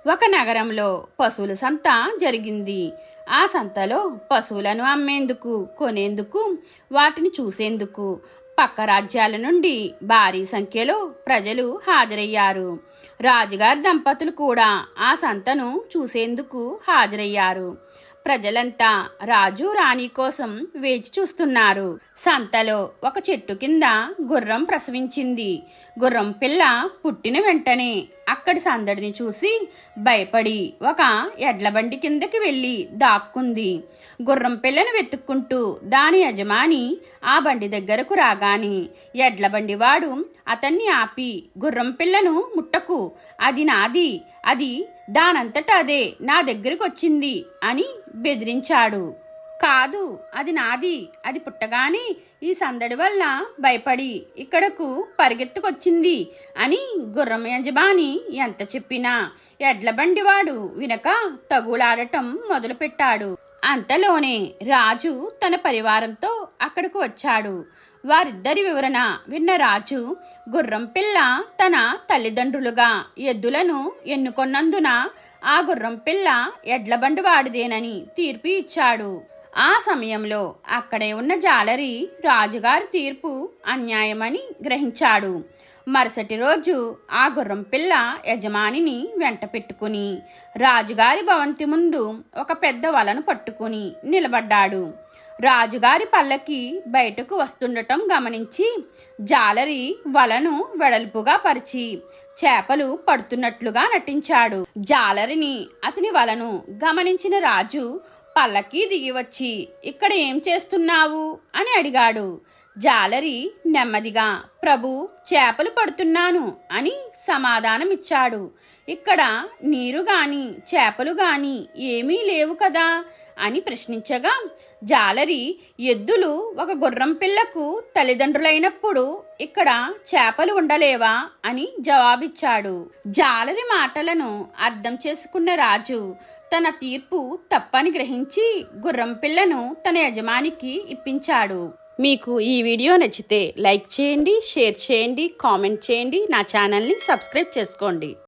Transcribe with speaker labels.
Speaker 1: ఒక నగరంలో పశువుల సంత జరిగింది. ఆ సంతలో పశువులను అమ్మేందుకు, కొనేందుకు, వాటిని చూసేందుకు పక్క రాజ్యాల నుండి భారీ సంఖ్యలో ప్రజలు హాజరయ్యారు. రాజుగారి దంపతులు కూడా ఆ సంతను చూసేందుకు హాజరయ్యారు. ప్రజలంతా రాజు రాణి కోసం వేచి చూస్తున్నారు. సంతలో ఒక చెట్టు కింద గుర్రం ప్రసవించింది. గుర్రం పిల్ల పుట్టిన వెంటనే అక్కడి సందడిని చూసి భయపడి ఒక ఎడ్లబండి కిందకి వెళ్ళి దాక్కుంది. గుర్రం పిల్లను వెతుక్కుంటూ దాని యజమాని ఆ బండి దగ్గరకు రాగానే ఎడ్లబండి వాడు అతన్ని ఆపి, గుర్రం పిల్లను ముట్టకు, అది నాది, అది దానంతట అదే నా దగ్గరికి వచ్చింది అని బెదిరించాడు. కాదు, అది నాది, అది పుట్టగానే ఈ సందడి వల్ల భయపడి ఇక్కడకు పరిగెత్తుకొచ్చింది అని గుర్రం యజమాని ఎంత చెప్పినా ఎడ్లబండివాడు వినక తగులాడటం మొదలుపెట్టాడు. అంతలోనే రాజు తన పరివారంతో అక్కడకు వచ్చాడు. వారిద్దరి వివరణ విన్న రాజు గుర్రం పిల్ల తన తల్లిదండ్రులుగా ఎద్దులను ఎన్నుకొన్నందున ఆ గుర్రం పిల్ల ఎడ్లబండి వాడిదేనని తీర్పు ఇచ్చాడు. ఆ సమయంలో అక్కడే ఉన్న జాలరి రాజుగారి తీర్పు అన్యాయమని గ్రహించాడు. మరుసటి రోజు ఆ గుర్రం పిల్ల యజమానిని వెంట పెట్టుకుని రాజుగారి భవంతి ముందు ఒక పెద్ద వలను పట్టుకుని నిలబడ్డాడు. రాజుగారి పల్లకి బయటకు వస్తుండటం గమనించి జాలరి వలను వెడల్పుగా పరిచి చేపలు పడుతున్నట్లుగా నటించాడు. జాలరిని, అతని వలను గమనించిన రాజు పల్లకి దిగి వచ్చి, ఇక్కడ ఏం చేస్తున్నావు అని అడిగాడు. జాలరి నెమ్మదిగా, ప్రభు, చేపలు పడుతున్నాను అని సమాధానమిచ్చాడు. ఇక్కడ నీరు గాని చేపలు గాని ఏమీ లేవు కదా అని ప్రశ్నించగా జాలరి, ఎద్దులు ఒక గుర్రం పిల్లకు తల్లిదండ్రులైనప్పుడు ఇక్కడ చేపలు ఉండలేవా అని జవాబిచ్చాడు. జాలరి మాటలను అర్థం చేసుకున్న రాజు తన తీర్పు తప్పని గ్రహించి గుర్రం పిల్లను తన యజమానికి ఇప్పించాడు. మీకు ఈ వీడియో నచ్చితే లైక్ చేయండి, షేర్ చేయండి, కామెంట్ చేయండి, నా ఛానల్ని సబ్స్క్రైబ్ చేసుకోండి.